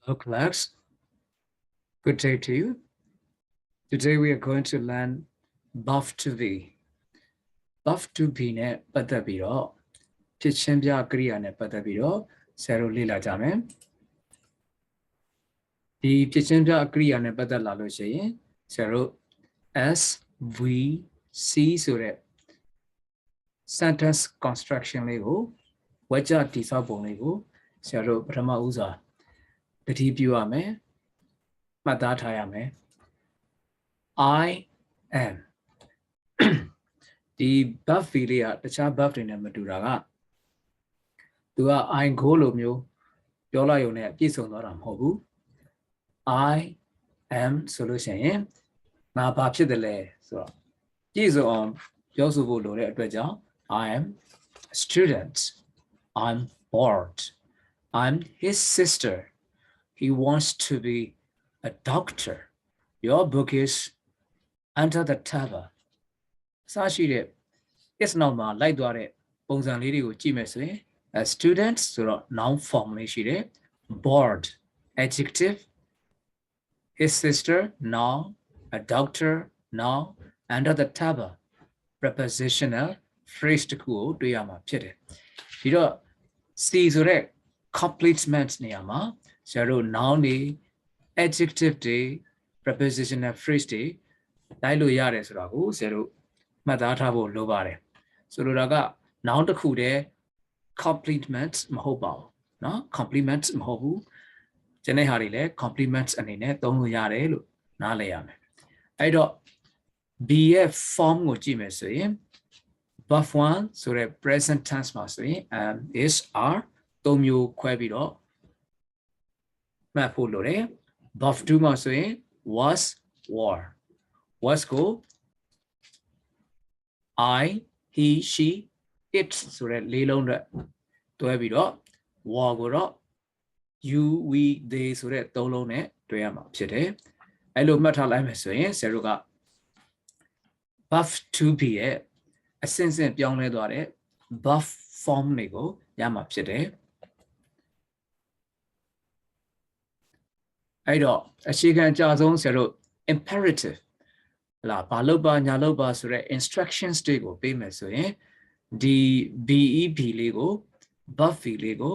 Hello class, good day to you. Today we are going to learn buff to be. Buff to be နဲ့ပတ်သက်ပြီးတော့ဖြစ်ချင်းပြကရိယာနဲ့ပတ်သက်ပြီးတော့ဆရာတို့လေ့လာကြမယ်။ဒီဖြစ်ချင်းပြကရိယာနဲ့ပတ်သက်လာလို့ရှိရင်ဆရာတို့ SVC ဆိုတဲ့ sentence construction လေးကိုဝါကျတိဆောက်ပုံလေးကိုဆရာတို့ပထမဦးစွာတတိပြုရမယ်မှတ်သားထားရမယ် I am ဒီ buff လေးကတခြား buff တွေနဲ့မတူတာကသူက I go လို့မျိုးပြောလိုက်ရုံနဲ့ပြည့်စုံသွားတာမဟုတ်ဘူး I am ဆိုလို့ရှိရင်ငါဘာဖြစ်တယ်လဲဆိုတော့ပြည့်စုံအောင်ပြောဆိုဖို့လိုတဲ့အတွက်ကြောင့် I am a student I'm bored I'm his sister He wants to be a doctor. Your book is under the table. စရှိတဲ့ is normal လိုက်သွားတဲ့ပုံစံလေးတွေကိုကြည့်မယ်ဆိုရင် a student ဆိုတော့ noun form လေးရှိတယ် bored adjective his sister noun a doctor noun under the table prepositional phrase တခုကိုတွေ့ရမှာဖြစ်တယ်ဒီတော့ C ဆိုတဲ့ complement နေရာမှာဆရာတို့ noun တွေ adjective တွေ prepositional phrase တွေလိုက်လို့ရတယ်ဆိုတာကိုဆရာတို့မှတ်သားထားဖို့လိုပါတယ်ဆိုလိုတာက noun တစ်ခုတည်း complement မဟုတ်ပါဘူးเนาะ complement မဟုတ်ဘူးကျန်တဲ့ဟာတွေလည်း complement အနေနဲ့သုံးလို့ရတယ်လို့နားလည်ရမယ်အဲ့တော့ B ရဲ့ form ကိုကြည့်မယ်ဆိုရင် buff 1ဆိုတဲ့ present tense မှာဆိုရင် am is are သုံးမျိုးခွဲပြီးတော့မှတ်ဖို့လိုတယ် buff 2မှာဆိုရင် was were was ကို I he she it ဆိုတဲ့လေးလုံးနဲ့တွဲပြီးတော့ were ကိုတော့ you we they ဆိုတဲ့သုံးလုံးနဲ့တွဲရမှာဖြစ်တယ်အဲ့လိုမှတ်ထားလိုက်မယ်ဆိုရင်ဆရာတို့က buff 2b ရဲ့အစဉ်စဉ်ပြောင်းလဲသွားတဲ့ buff form တွေကိုရမှာဖြစ်တယ်အဲ့တော့အခြေခံအကြဆုံးဆရာတို့ imperative လာဘာလုပ်ပါညာလုပ်ပါဆိုတဲ့ instructions တွေကိုပေးမယ်ဆိုရင်ဒီ BEB လေးကို buff လေးကို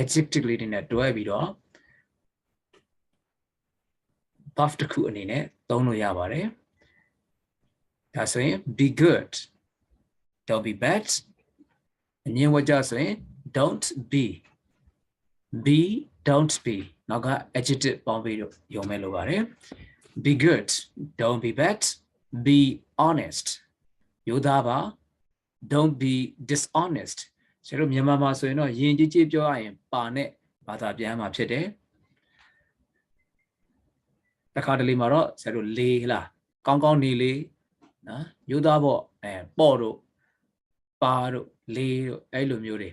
adjective လေးတွေနဲ့တွဲပြီးတော့ buff တစ်ခုအနေနဲ့သုံးလို့ရပါတယ်ဒါဆိုရင် be good don't be bad အငြင်းဝကြဆိုရင် don't be don't be နောက်က adjective ပေါင်းပြီးတော့ရုံမဲ့လိုပါတယ် be good don't be bad be honest ရိုးသားပါ don't be dishonest ကျတော့မြန်မာမှာဆိုရင်တော့ယဉ်ကျေးကျေးပြောရရင်ပါနဲ့ဘာသာပြန်မှာဖြစ်တယ်တခါတလေမှာတော့ကျတော့လေလားကောင်းကောင်းနေလေနော်ရိုးသားပေါ့ပေါ့တို့ပါတို့လေတို့အဲ့လိုမျိုးတွေ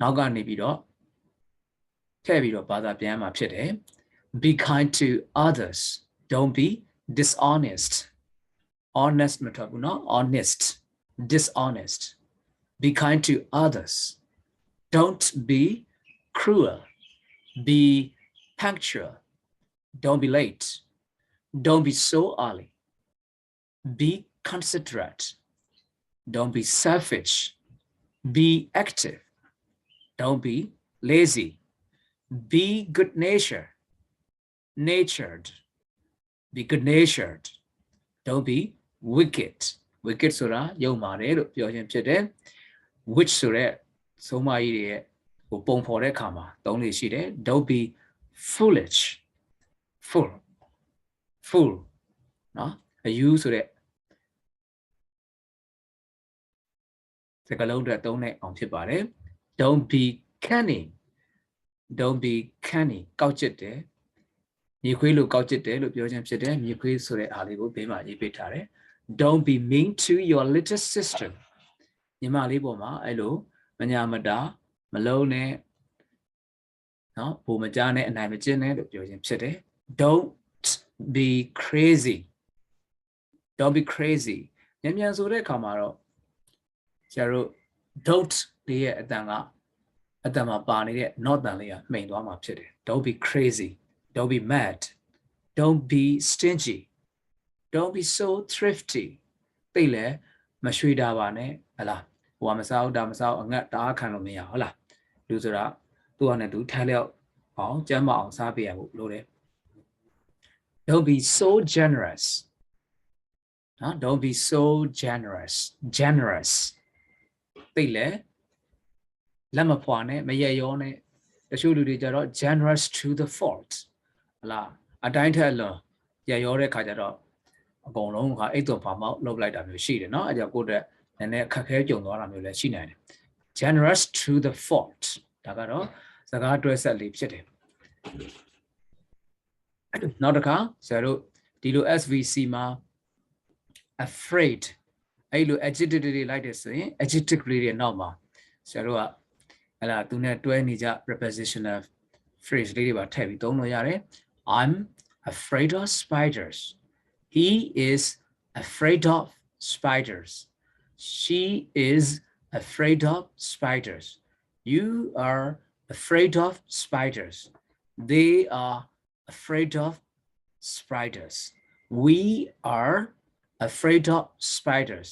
နောက်ကနေပြီးတော့ထည့်ပြီးတော့ဘာသာပြန်မှာဖြစ်တယ် be kind to others don't be dishonest honest မထဘူးเนาะ honest dishonest be kind to others don't be cruel be punctual don't be late don't be so early be considerate don't be selfish be active don't be lazy be natured be good natured don't be wicked wicked ဆိုတာယုံပါတယ်လို့ပြောခြင်းဖြစ်တယ် which ဆိုတဲ့ဆုံးမကြီးတွေရဲ့ဟိုပုံဖော်တဲ့အခါမှာသုံးလေးရှိတယ် don't be foolish fool เนาะအယူဆိုတဲ့စကားလုံးတွေသုံးတဲ့အောင်ဖြစ်ပါတယ် don't be cunning ကောက်ကျစ်တယ်မြေခွေးလိုကောက်ကျစ်တယ်လို့ပြောခြင်းဖြစ်တယ်မြေခွေးဆိုတဲ့အားလေးကိုဘေးမှာရေးပေးထားတယ် don't be mean to your little sister ညီမလေးပေါ်မှာအဲ့လိုမညာမတာမလုံးနဲ့เนาะဘို့မကြားနဲ့အနိုင်မကျင့်နဲ့လို့ပြောခြင်းဖြစ်တယ် don't be crazy မြန်ဆိုတဲ့အခါမှာတော့ကျတို့ don't လေးရဲ့အတန်က အတမှာပါနေတဲ့ not တန်လေးကမှိန်သွားမှာဖြစ်တယ် don't be crazy don't be mad don't be stingy don't be so thrifty သိလေမရွှေတာပါနဲ့ဟလားဟိုကမစားဘူးဒါမစားဘူးအငတ်တအားခံလို့မရဟုတ်လားလူဆိုတာသူ့ဟာနဲ့သူထိုင်လျောက်အောင်ကျမ်းမအောင်စားပေးရဖို့လိုတယ် don't be so generous don't be so generous သိလေလက်မဖွာနဲ့မရရောနဲ့တချို့လူတွေကြတော့ generous to the fault ဟလားအတိုင်းထက်လွန်ရရောတဲ့ခါကျတော့အကုန်လုံးကအိတ်သွန်ဖာမောက်လုပ်လိုက်တာမျိုးရှိတယ်เนาะအဲကြောင့်ကိုယ့်အတွက်နည်းနည်းခက်ခဲကြုံသွားတာမျိုးလည်းရှိနိုင်တယ် generous to the fault ဒါကတော့စကားတွဲဆက်လေးဖြစ်တယ်နောက်တစ်ခါဆရာတို့ဒီလို SVC မှာ afraid အဲ့လို adjective တွေလိုက်တယ်ဆိုရင် adjective တွေနောက်မှာဆရာတို့ကဟလာသူနဲ့တွဲနေကြ prepositional phrase လေးတွေပါထည့်ပြီးသုံးလို့ရတယ် I'm afraid of spiders he is afraid of spiders she is afraid of spiders you are afraid of spiders they are afraid of spiders we are afraid of spiders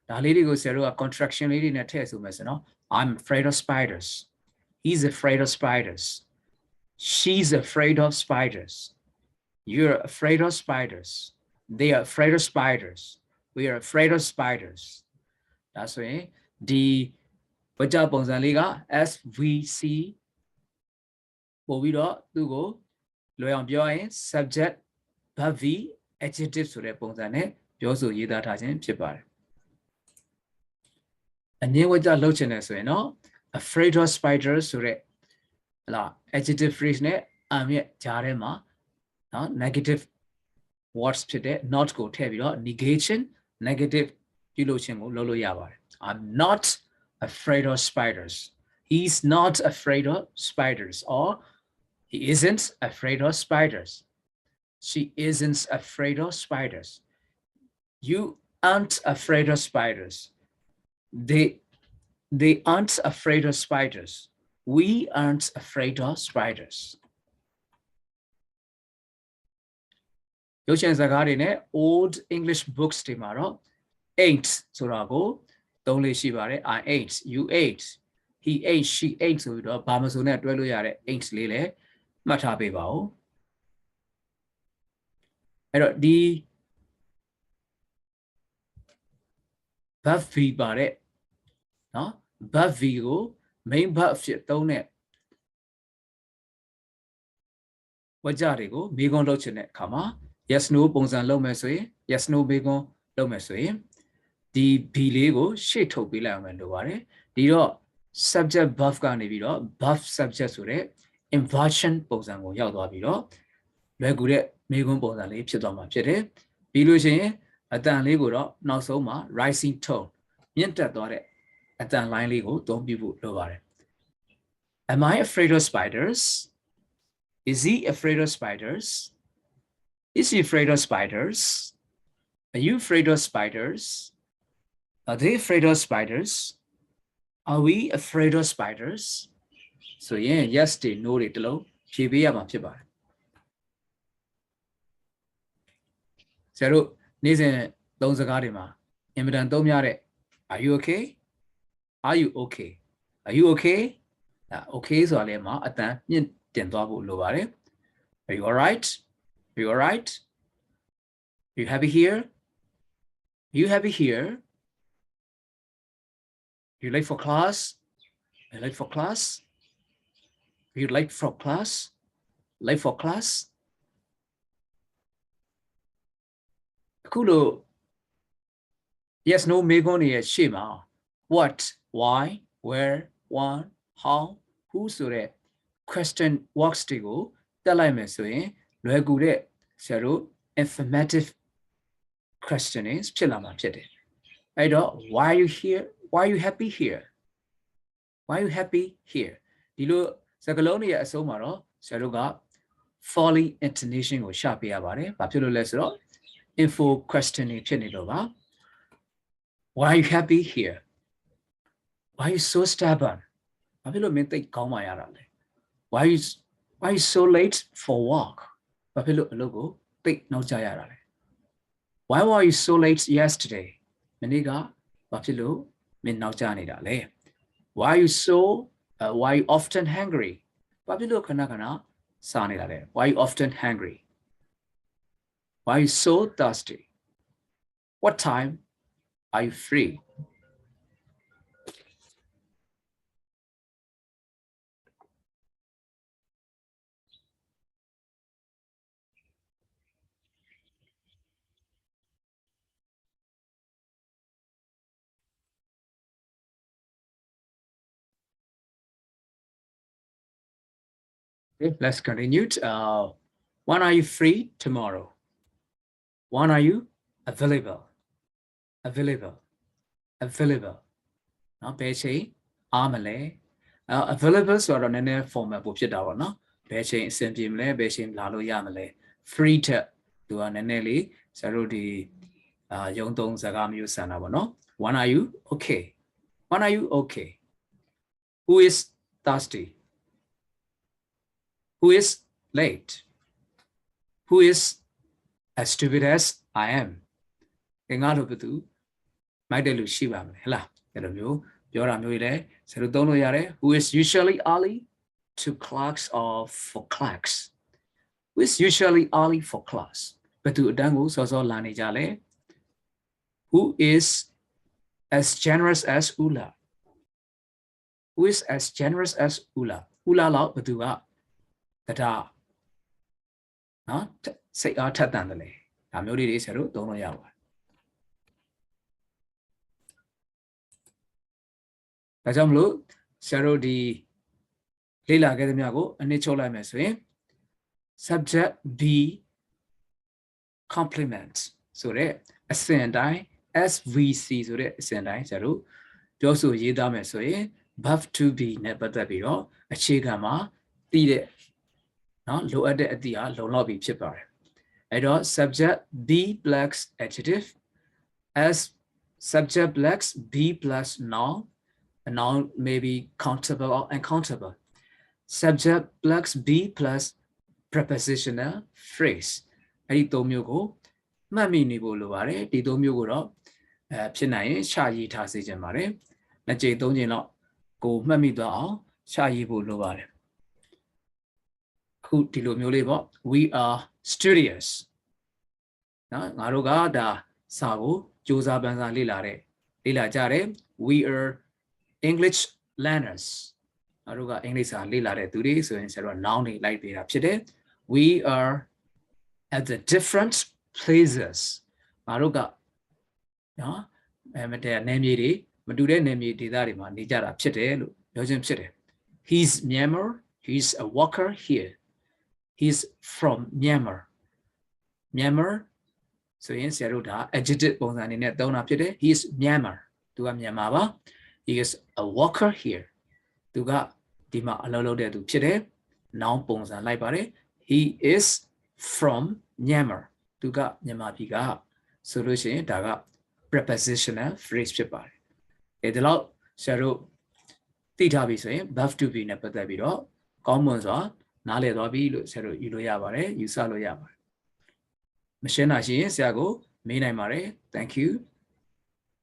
ဒါလေးတွေကိုဆရာတို့က contraction လေးတွေနဲ့ထည့်ဆိုမယ်ဆိုတော့ I'm afraid of spiders he's afraid of spiders she's afraid of spiders you're afraid of spiders they are afraid of spiders we are afraid of spiders ဒါဆိုရင်ဒီဝကြပုံစံလေးက SVC ပို့ပြီးတော့သူ့ကိုလွယ်အောင်ပြောရင် subject verb v adjective ဆိုတဲ့ပုံစံနဲ့ပြောဆိုရေးသားထားခြင်းဖြစ်ပါတယ်အငြင်းဝကြလှုပ်ချင်တယ်ဆိုရင်တော့ afraid of spiders ဆိုတဲ့ဟလာ adjective phrase နဲ့ am ရဲ့ကြားထဲမှာနော် negative words ဖြစ်တဲ့ not ကိုထည့်ပြီးတော့ negation negative ပြုလုပ်ခြင်းကိုလုပ်လို့ရပါတယ် I'm not afraid of spiders he's not afraid of spiders or he isn't afraid of spiders she isn't afraid of spiders you aren't afraid of spiders they aren't afraid of spiders we aren't afraid of spiders ရုပ်ရှင်စကားတွေနဲ့ old English books တွေမှာတော့ ain't ဆိုတာကိုသုံးလေးရှိပါတယ် I ain't you ain't he ain't she ain't ဆိုပြီးတော့ဘာမဆိုနဲ့တွဲလို့ရတဲ့ ain't လေးလည်းမှတ်ထားပေးပါဦးအဲ့တော့ဒီ verb v ပါတဲ့နော် verb v ကို main verb ဖြစ်သုံးတဲ့ဝကြတွေကိုမေးခွန်းလုပ်ချင်တဲ့အခါမှာ yes no ပုံစံလုပ်မယ်ဆိုရင် yes no မေးခွန်းလုပ်မယ်ဆိုရင်ဒီ b လေးကိုရှေ့ထုတ်ပေးလိုက်အောင်လို့ပါတယ်ဒီတော့ subject verb ကနေပြီးတော့ verb subject ဆိုတဲ့ inversion ပုံစံကိုရောက်သွားပြီးတော့လွယ်ကူတဲ့မေးခွန်းပုံစံလေးဖြစ်သွားမှာဖြစ်တယ်ပြီးလို့ရှိရင်အတန်လေးကိုတော့နောက်ဆုံးမှာ rising tone မြင့်တက်သွားတဲ့အတန် line လေးကိုသုံးပြဖို့လိုပါတယ် Am I afraid of spiders? Is he afraid of spiders? Is he afraid of spiders? Are you afraid of spiders? Are they afraid of spiders? Are we afraid of spiders? So yeah, yes, they know it low. ဖြေပေးရမှာဖြစ်ပါတယ်ဆရာတို့နေ့စဉ်သုံးစကားတွေမှာအင်မတန်သုံးရတဲ့ Are you okay? Are you okay? Are you okay? Okay ဆိုတာလည်းမှာအတန်မြင့်တင်သွားဖို့လိုပါတယ် Are you all right? Are you all right? Are you happy here? Are you happy here? Are you late for class? Are you late for class? Are you late for class? Late for class? အခုလို yes no မေးခွန်းတွေရဲ့ရှေ့မှာ what why where when how who ဆိုတဲ့ question works တွေကိုတက်လိုက်မယ်ဆိုရင်လွယ်ကူတဲ့ဆရာတို့ informative questionings ဖြစ်လာမှာဖြစ်တယ်အဲ့တော့ why are you here why are you happy here why are you happy here ဒီလိုစကားလုံးတွေရဲ့အဆုံးမှာတော့ဆရာတို့က folly intonation ကိုရှာပေးရပါတယ်ဘာဖြစ်လို့လဲဆိုတော့ info questioning ဖြစ်နေလို့ပါ why are you happy here why are you so stubborn ဘာဖြစ်လို့မင်းသိကောင်းမှရတာလဲ why you so late for work ဘာဖြစ်လို့အလုပ်ကိုသိနောက်ကျရတာလဲ why were you so late yesterday မနေ့ကဘာဖြစ်လို့မင်းနောက်ကျနေတာလဲ why you often hungry ဘာဖြစ်လို့ခဏခဏစားနေတာလဲ why you often hungry why you so thirsty what time are you free Okay, let's continue. When are you free tomorrow? When are you available? Available. Now, basically, available so on any format of your no. Basically, simply basically lalo yamale. Free to do an enely. So the young dong zagam you sana no. When are you okay? When are you okay? Who is thirsty? Who is late? Who is as stupid as I am? Engalo betu, my delu shiva hela. Who is usually early to class or for class? Who is usually early for class? Betu dangu sozo lani jale. Who is as generous as Ula? Who is as generous as Ula? Ula lao betu ga. That say our tatandale. I'm not really so don't know yawa. Kajamlu, Saro di Lila Gadamiago, and Nichola Meswe. Subject B complements. So re ascendai SVC so re ascendai Saro. Josu Yida Meswe, buff to be nebatabiro, a chigama, did no, low at the low lobby chipper. I don't subject B plus adjective as subject plus B plus noun. A noun may be countable or uncountable. Subject plus B plus prepositional phrase. I domyogo, Mammy Nibolare, the domyogo, Pinay, Shayi Tasijamare, Naje Donjino, go Mammy Dao, Shayi Bolare. We are studious. Naruga da Sago, Josa Banza Lilare, Lila Jare, we are English learners. Naruga English are Lilare today, so instead of noun like the Rapide, we are at the different places. Naruga, no, name Madude name Didarima, Nijara Pite, Yojim Pite. He's Myanmar, he's a worker here. He's from Myanmar. Myanmar. So in Seruda, adjective bonanine don't appear. He is Myanmar. Tuga Myanmar. He is a worker here. Tuga Dima Alolo de Pire. Noun bonsan library. He is from Myanmar. Tuga Myanmar. Solution daga prepositional phrase paper. Edelo Seru Tita be saying, buff to be nepatabido. Commons are. Nale Robi, Sero Iloyabare, Usaloyaba. Machine Ashin, Sago, Mina Mare, thank you.